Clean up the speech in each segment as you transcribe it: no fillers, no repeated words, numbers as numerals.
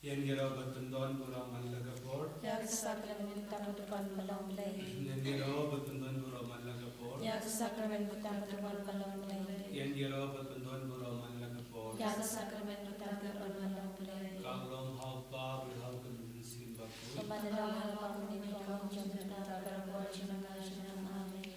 Yan giro batundon guro malagapor. Yagsakaramen butang tuan balong lay. Yan giro batundon guro malagapor. Yagsakaramen butang tuan balong lay. Yan giro batundon guro malagapor. Yagsakaramen butang tuan balong lay. Kalom halpa bilhal kunsin bakut. Pemadalang halpa menitong jumpa berbuat jumpa amin.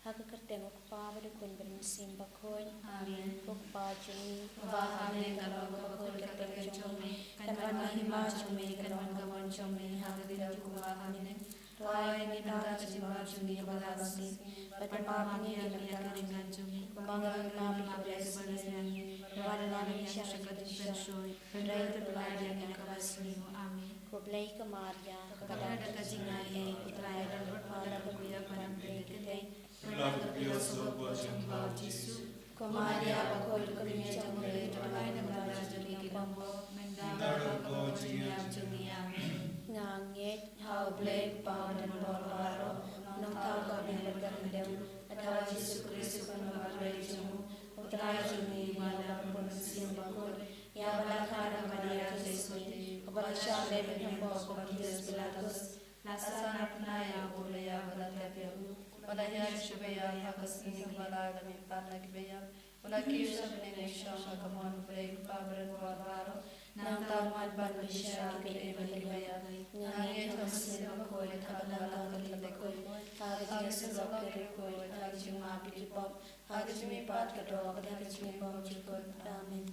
Hagkerteng ukpa berikun bermusim bakun. Amin. Ukpa jumi. Bahane kalau bakun kerteng jumi. Kanwan mahima jumi kanwan kawan jumi. Hagkirang jumpa amin. Tuai ni bangga jumpa jumi balasi. Bermapni yang keringan jumi. Bangga nabi berasmi. Wadana nisha kadishoy. Rai terpelai yang kabasmi. Amin. Kublai ke Maria. Kepada Jingisynei-blei putra dan berpada kebuya panamblei keteng. Berlaku biasa buat jembal Yesus. Komaria bakul kulinya jembal terlai dan berada jeli kambok. Mendara kau jiam jeli amin. Ngangit hau blei pau dan boro-boro. Nong tau kami bergandeng. Adalah Yesus Kristus penuh jemu. Putra jemi malam pun siang bakul. Ya balakara Maria Yesus. Kebalasyan dari hamba Pontius Pilatus. Laksana penaya boleh ya beratapiaku. Wadahnya supaya hakas ini kembali kami panak bayam. Wadakir sabne syama kamuan boleh paberan baru. Nang tamat ban bisya kita balik bayam. Ngangit hasil bakoi kabala kali bakoi. Hagis sebab kerikoi hagis cuma pilipop. Hagis mipat kedua hagis mipat cukup. Amin.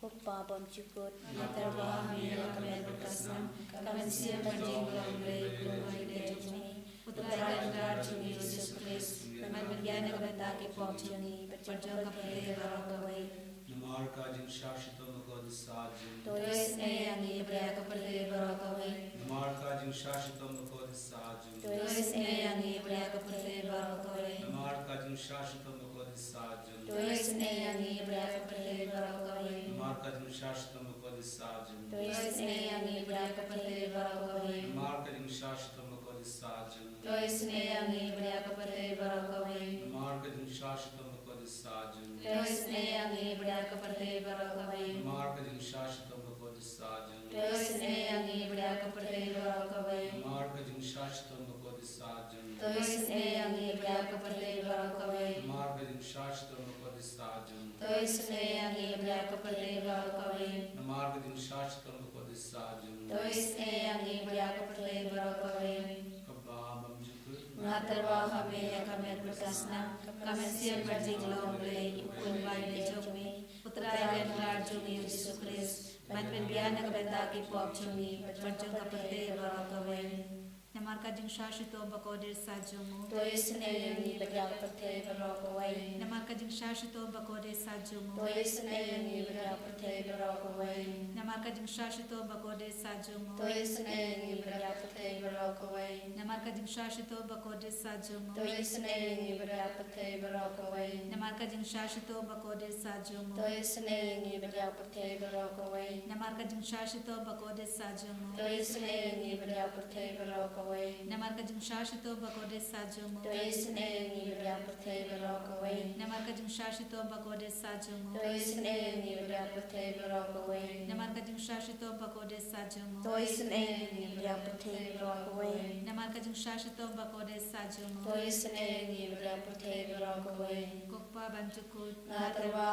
Ukpa bom cukut, natarwa hamil kami berkasam, kami siap berjinglang blei kulai dejumi, putra dan jumi Yesus Kristus, nama berjana kebentaki pop juni, berjangka pete barokawai. Namar kajing shashito magod sajin. Tois yang ibra kepete barokawai. Namar kajing shashito magod sajin. Tois yang ibra kepete barokawai. Namar kajing shashito magod sajin. Tois yang ibra kepete barokawai. Namar kajing shashito magod sajin. Tois yang ibra kepete barokawai. Namar kajing shashito magod sajin. Tois yang ibra kepete barokawai. Namar kajing shashito magod sajin. Tois yang ibra kepete barokawai. Namar kajing shashito magod sajin. Tois yang ibra kepete barokawai. Namar kajing shashito magod sajin. Tois yang ibra kepete barokawai. Namar kajing shashito magod sajin. Tois yang ibra kepete barokawai. Namar kajing shashito magod sajin. Tois yang ibra kepete barokawai. Kababam jukut. Ngatarwa kami kami berkasna kami siap berjinglang blei kulai dejumi putra dan jumi Yesus Kristus banpen biana kebentaki pop jumi berjangka pete barokawai. Namar kajing shashito bakodir sajumu. Tois yang ibra kepete barokawai. Namar kajing shashito bakodir sajumu. Tois yang ibra kepete barokawai. Namar kajing shashito bakodir sajumu. Tois yang ibra kepete barokawai. Namar kajing shashito bakodir sajumu. Tois yang ibra kepete barokawai. Namar kajing shashito bakodir sajumu. Tois yang ibra kepete barokawai. Namar kajing shashito bakodir sajumu. Tois yang ibra kepete barokawai. Namar kajing shashito bakodir sajumu. Tois yang ibra kepete barokawai. Namar kajing shashito bakodir sajumu. Tois yang ibra kepete barokawai. Namar kajing shashito bakodir sajumu. Tois yang ibra kepete barokawai. Namar kajing shashito bakodir sajumu. Tois yang ibra kepete barokawai. Kokpa bantukut. Ngatarwa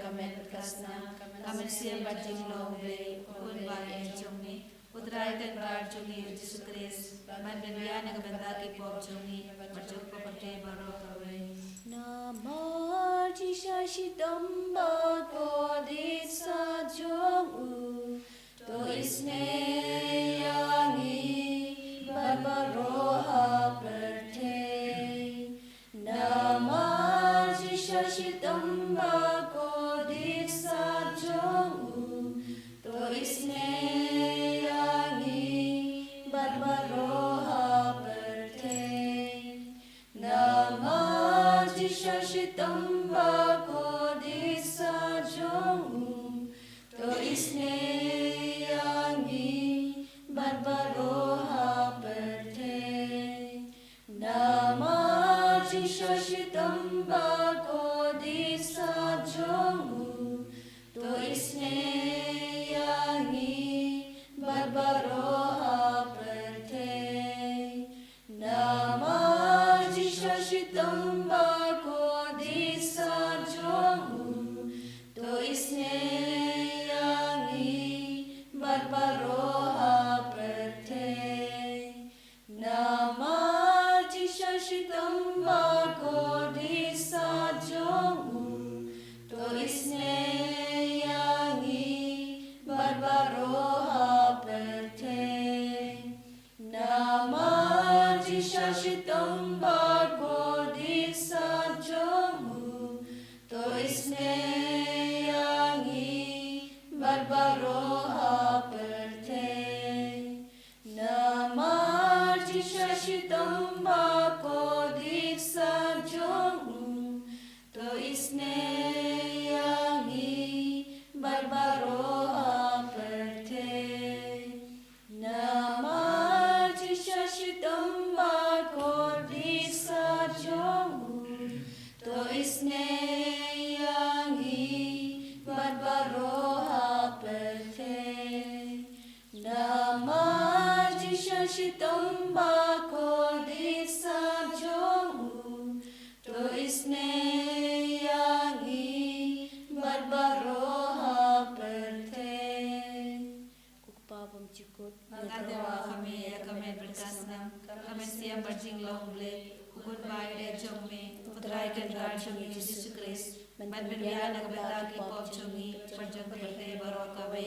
kami berkasna kami siap berjinglang blei kulai dejumi. Putra dan jumi Yesus Kristus banpen biana kebentaki pop jumi berjangka pete barokawai. Namar jishashitam bagodit sajong toisne yangi barbaroha perte. Namar jishashitam bagodit sajong toisne yangi barbaroha perte. Namar jishashitam bagodit sajong toisne yangi barbaroha perte. Namar jishashitam bagodit sajong toisne yangi barbaroha perte nama jishashitam bako disa jongu to isne yangi barbaroha perte nama jishashitam bako disa jongu to isne yangi barbaroha perte nama jishashitam bako disa jongu to isne yangi barbaroha perte nama jishashitam bako disa jongu to isne yangi barbaroha perte nama jishashitam bako disa jongu to isne yangi barbaroha perte nama jishashitam bako disa jongu to isne yangi barbaroha perte kukpabam cikut Mengadewa kami ya kami berkasna kami siap berjinglong-blei kukut baik jongme putrai kendar jongi Yesus Kristus Baphylla na kabetaki pop jongi perjong keberte barokawe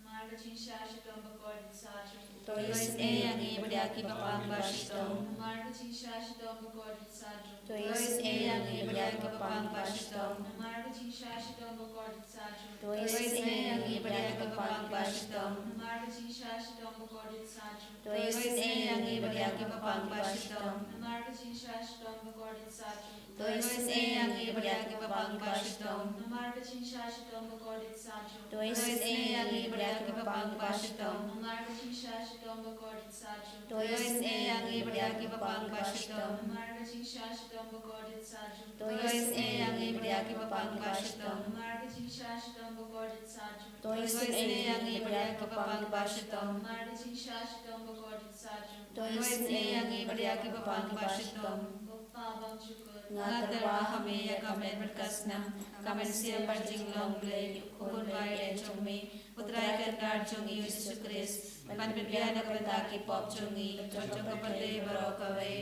Marga Jingisynei-blei bakod sa Jung. Tois yangi beriaki papang basitong Marga Jingisynei-blei bakod sa Jung. Tois yangi beriaki papang basitong Marga Jingisynei-blei bakod sa Jung. Tois yangi beriaki papang basitong Marga Jingisynei-blei bakod sa Jung. Tois yangi beriaki papang basitong Marga Jingisynei-blei bakod sa Jung. Tois yangi beriaki papang basitong Marga Jingisynei-blei bakod sa Jung. Tois yangi beriaki papang basitong Marga Jingisynei-blei bakod sa Jung. Tois yangi beriaki papang basitong Marga Jingisynei-blei bakod sa Jung. Tois yangi beriaki papang basitong Marga Jingisynei-blei bakod sa Jung. Tois yangi beriaki papang basitong Marga Jingisynei-blei bakod sa Jung. Tois yangi beriaki papang basitong Pabang syukur. Ngaterwa kami ya kami berkasna kami siap berjinglong-blei kukun baik jongi putrai kendar jongi Yesus Kristus Baphylla na kabetaki pop jongi perjong keberte barokawe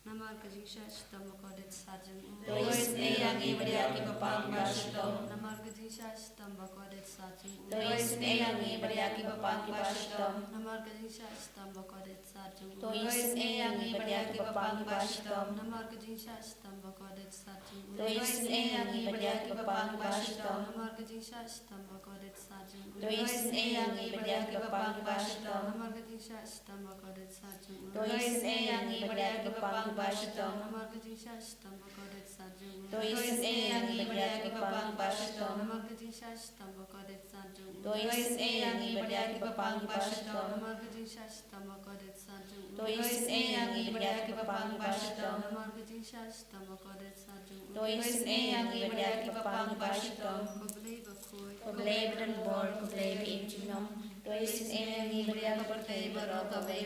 nama Jingisynei-blei bakod sa Jung Tois yangi beriaki papang basitong nama Jingisynei-blei bakod sa Jung Tois yangi beriaki papang basitong nama Jingisynei-blei bakod sa Jung Tois yangi beriaki papang basitong nama Jingisynei-blei bakod sa Jung Tois yangi beriaki papang basitong nama Jingisynei-blei bakod sa Jung Tois yangi beriaki papang basitong nama Jingisynei-blei bakod sa Jung Tois yangi beriaki papang basitong nama Jingisynei-blei bakod sa Jung Tois yangi beriaki papang basitong nama Jingisynei-blei bakod sa Jung Tois yangi beriaki papang basitong nama Jingisynei-blei bakod sa Jung Tois yangi beriaki papang basitong nama Jingisynei-blei bakod sa Jung Tois yangi beriaki papang basitong Kublai bakoy Kublai berenbor kublai biinjinom Tois yangi beriaki keberte barokawe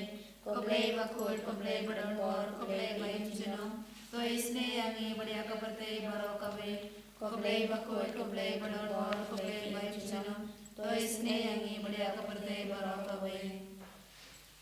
Kublai bakul kublai berenbor kublai biinjinom Tois yangi beriaki keberte barokawe Kublai bakul kublai berenbor kublai biinjinom Tois yangi beriaki keberte barokawe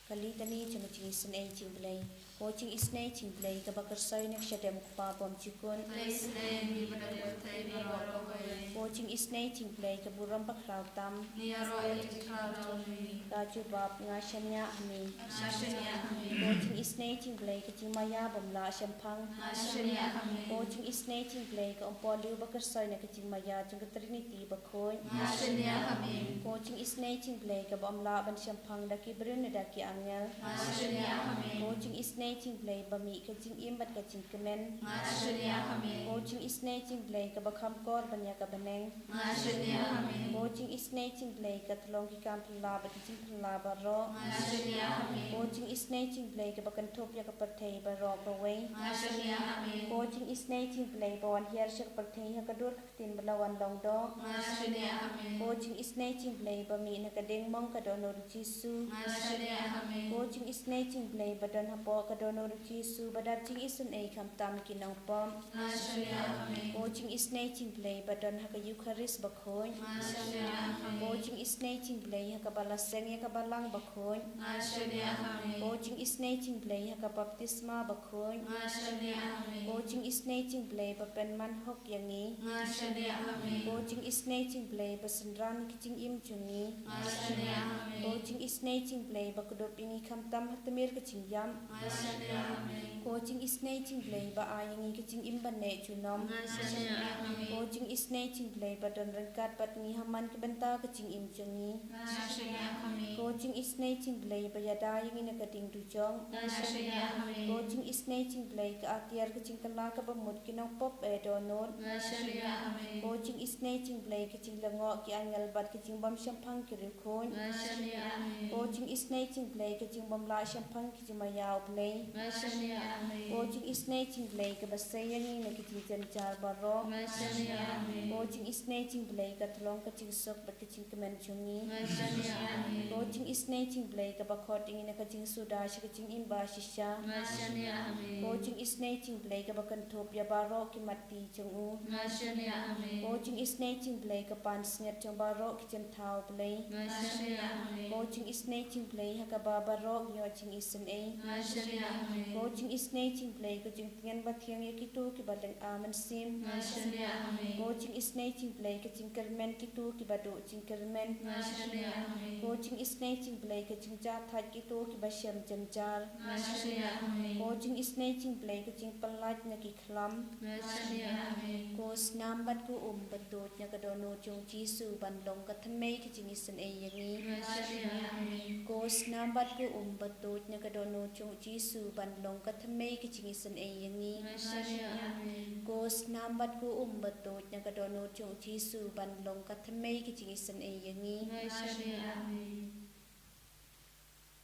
kali tani cuma Jingisynei-blei ko Jingisynei-blei ka bakarsay nak siya dem kupapam cikun Tois yangi beriaki barokawe. ko Jingisynei-blei ka buram pakrautam Niyaro itikrar jongi. Raju bab nga shanya ami Nashanya kami. ko Jingisynei-blei ka jingmaya bamla syampang Nashanya kami. ko Jingisynei-blei ka umpoliu bakarsay nak jingmaya jung ka Trinity bakoy Nashanya kami. ko Jingisynei-blei ka bamla ban syampang daki brun daki angel Nashanya kami. ko Jingisynei Jingisynei-blei bami ka jing im bat ka jing kemen. Ngashania kami. O Jingisynei-blei ka bakam kor banya ka baneng. Ngashania kami. O Jingisynei-blei ka tolong ki kam pala bat jing pala baro. Ngashania kami. O Jingisynei-blei ka bakan top ya ka perthei baro bawai. Ngashania kami. O Jingisynei-blei bawan hiar syak perthei ha ka dur ka tin balawan long do. Ngashania kami. O Jingisynei-blei bami na ka ding mong ka donor Jisu. Ngashania kami. O Jingisynei-blei badan hapo ka donor Jisu badar Jingisynei kam tam kinang pom. Ngashania kami. O Jingisynei-blei badan ha ka Eucharist bakhoy. Ngashania kami. O Jingisynei-blei ha ka balaseng ya ka balang bakhoy. Ngashania kami. O Jingisynei-blei ha ka baptisma bakhoy. Ngashania kami. O Jingisynei-blei bapen man hok yangi. Ngashania kami. O Jingisynei-blei basendran ki jing im jungi. Ngashania kami. O Jingisynei-blei bakudop ingi kam tam hatamir ka jing yam. Ngashania kami. O Jingisynei-blei ba ayangi ka jing im bane junom. Ngashania kami. O Jingisynei-blei badon rengkat bat ngi haman ki benta ka jing im jungi. Ngashania kami. O Jingisynei-blei ba yada yangi na ka ding dujong. Ngashania kami. O Jingisynei-blei ka atiar ka jing kala ka bamut kinang pop e donor. Ngashania kami. O Jingisynei-blei ka jing lango ki angal bat ka jing bam shampang ki rikhoy. Ngashania kami. O Jingisynei-blei ka jing bam la shampang ki jing mayaw blei. Ngashania kami. O Jingisynei-blei ka basay yangi na ki jing janjar baro. Ngashania kami. O Jingisynei-blei ka tolong ka jing sok bat ka jing kemen jungi. Ngashania kami. O Jingisynei-blei ka bakhot ingi na ka jing suda shi ka jing imba shisha. Ngashania kami. O Jingisynei-blei ka bakan top ya baro ki mati jungu. Ngashania kami. O Jingisynei-blei ka pan snget jong baro ki jing thau blei. Ngashania kami. O Jingisynei-blei ha ka ba baro yo Jingisynei. Ngashania kami. O Jingisynei-blei ka jing tian ba thiang ya ki tu ki ba leng aman sim. Ngashania kami. O Jingisynei-blei ka jing kermen ki tu ki ba do jing kermen. Ngashania kami. O Jingisynei-blei ka jing ja that ki tu ki ba shem janjar. Ngashania kami. O Jingisynei-blei ka jing palat na ki khlam. Ngashania kami. Ko snam bat ko batut nya ka dono chung Jisu ban long ka thamei ki Jingisynei yangi. Ngashania kami. Ko snam bat ko batut nya ka dono chung Jisu ban long ka thamei ki Jingisynei yangi. Ngashania kami. Ko snam bat ko batut nya ka dono chung Jisu ban long ka thamei ki Jingisynei yangi. Ngashania kami.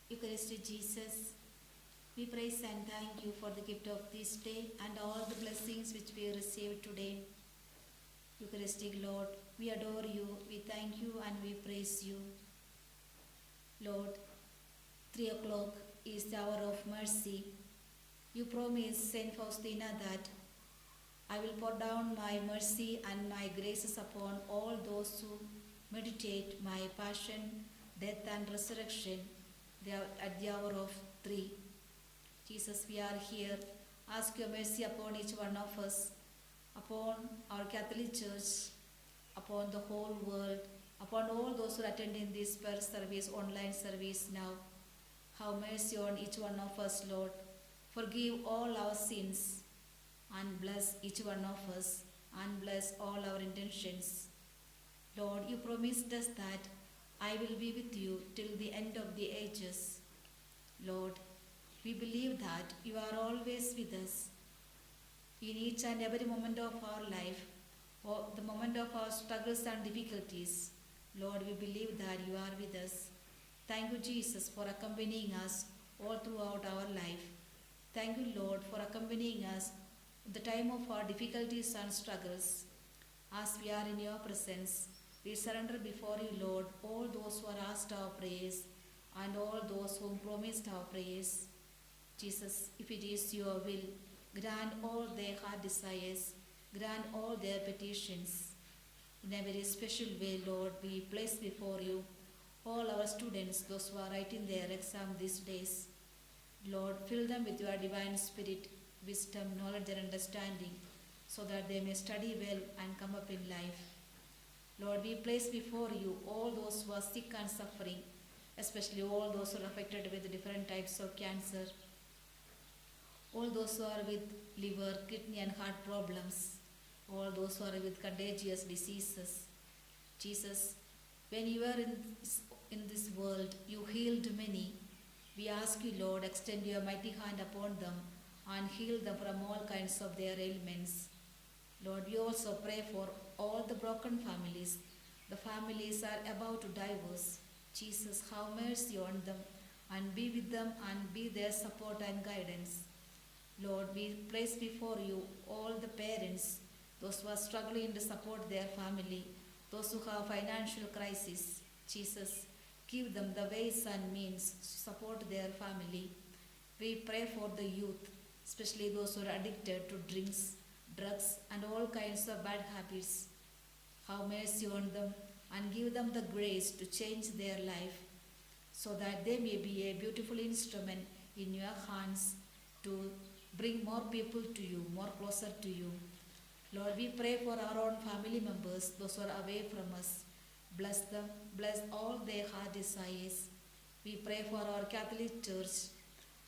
Eucharistic Jesus, we praise and thank you for the gift of this day and all the blessings which we received today. Eucharistic Lord, we adore you, we thank you and we praise you. Lord, 3 o'clock is the hour of mercy. You promised Saint Faustina that I will pour down my mercy and my graces upon all those who meditate my passion, death and resurrection at the hour of 3. Jesus, we are here. Ask your mercy upon each one of us, upon our Catholic Church, upon the whole world, upon all those who are attending this prayer service, online service now. Have mercy on each one of us, Lord. Forgive all our sins and bless each one of us and bless all our intentions. Lord, you promised us that I will be with you till the end of the ages. Lord, we believe that you are always with us in each and every moment of our life, or the moment of our struggles and difficulties. Lord, we believe that you are with us. Thank you, Jesus, for accompanying us all throughout our life. Thank you, Lord, for accompanying us at the time of our difficulties and struggles. As we are in your presence, we surrender before you, Lord, all those who are asked our prayers and all those whom promised our prayers. Jesus, if it is your will, grant all their heart desires, grant all their petitions. In a very special way, Lord, we place before you all our students, those who are writing their exam these days. Lord, fill them with your divine spirit, wisdom, knowledge and understanding, so that they may study well and come up in life. Lord, we place before you all those who are sick and suffering, especially all those who are affected with different types of cancer, all those who are with liver, kidney and heart problems, all those who are with contagious diseases. Jesus, when you were in this world, you healed many. We ask you, Lord, extend your mighty hand upon them and heal them from all kinds of their ailments. Lord, we also pray for all the broken families. The families are about to divorce. Jesus, have mercy on them and be with them and be their support and guidance. Lord, we place before you all the parents, those who are struggling to support their family, those who have financial crisis. Jesus, give them the ways and means to support their family. We pray for the youth, especially those who are addicted to drinks, drugs, and all kinds of bad habits. Have mercy on them and give them the grace to change their life so that they may be a beautiful instrument in your hands to bring more people to you, more closer to you. Lord, we pray for our own family members, those who are away from us. Bless them, bless all their heart desires. We pray for our Catholic Church,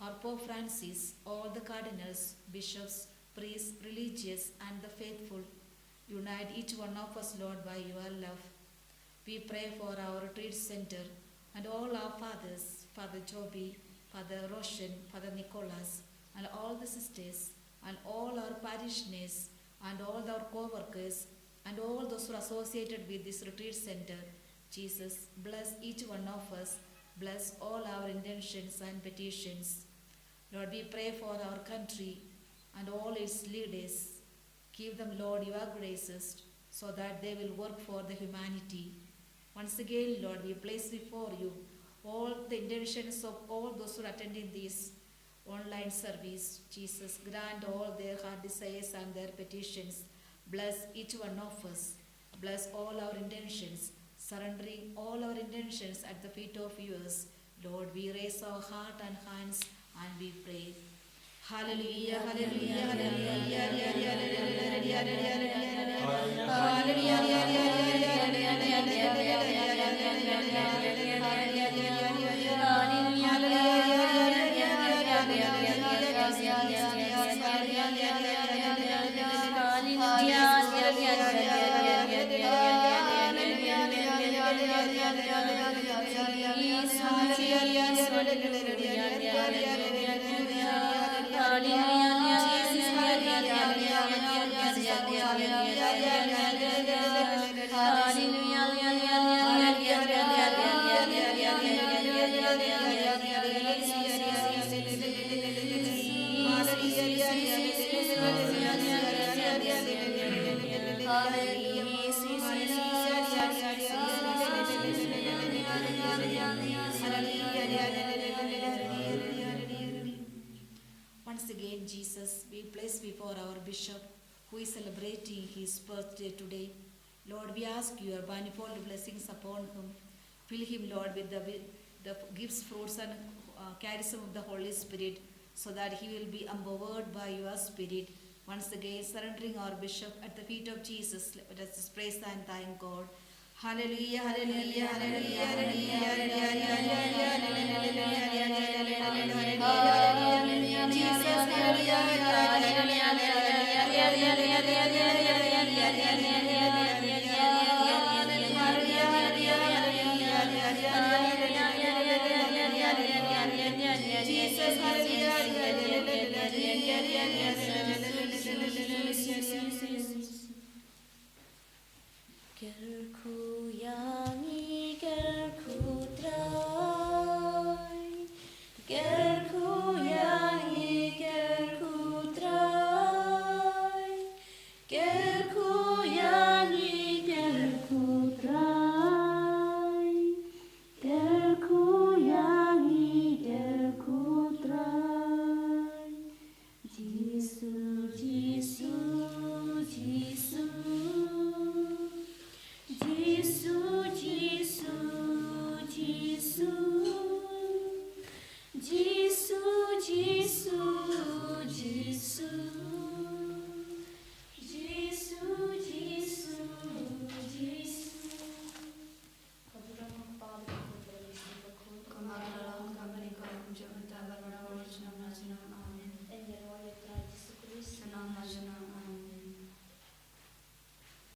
our Pope Francis, all the cardinals, bishops, priests, religious, and the faithful. Unite each one of us, Lord, by your love. We pray for our retreat center and all our fathers, Father Joby, Father Roshan, Father Nicholas, and all the sisters, and all our parishioners, and all our co-workers, and all those who are associated with this retreat center. Jesus, bless each one of us. Bless all our intentions and petitions. Lord, we pray for our country and all its leaders. Give them, Lord, your graces so that they will work for the humanity. Once again, Lord, we place before you all the intentions of all those who are attending this online service. Jesus, grant all their heart desires and their petitions. Bless each one of us. Bless all our intentions, surrendering all our intentions at the feet of yours. Lord, we raise our heart and hands and we pray. Hallelujah, hallelujah, Once again, Jesus, we place before our bishop who is celebrating his birthday today. Lord, we ask your manifold blessings upon him. Fill him, Lord, with the gifts, fruits, and charism of the Holy Spirit, so that he will be empowered by your Spirit. Once again, surrendering our bishop at the feet of Jesus, let us just praise and thank God. Hallelujah, hallelujah, hallelujah, hallelujah, Jesus, Gerku yangi, gerku trai, gerku yangi, gerku trai, gerku yangi, gerku trai, gerku yangi, gerku trai, Jesus.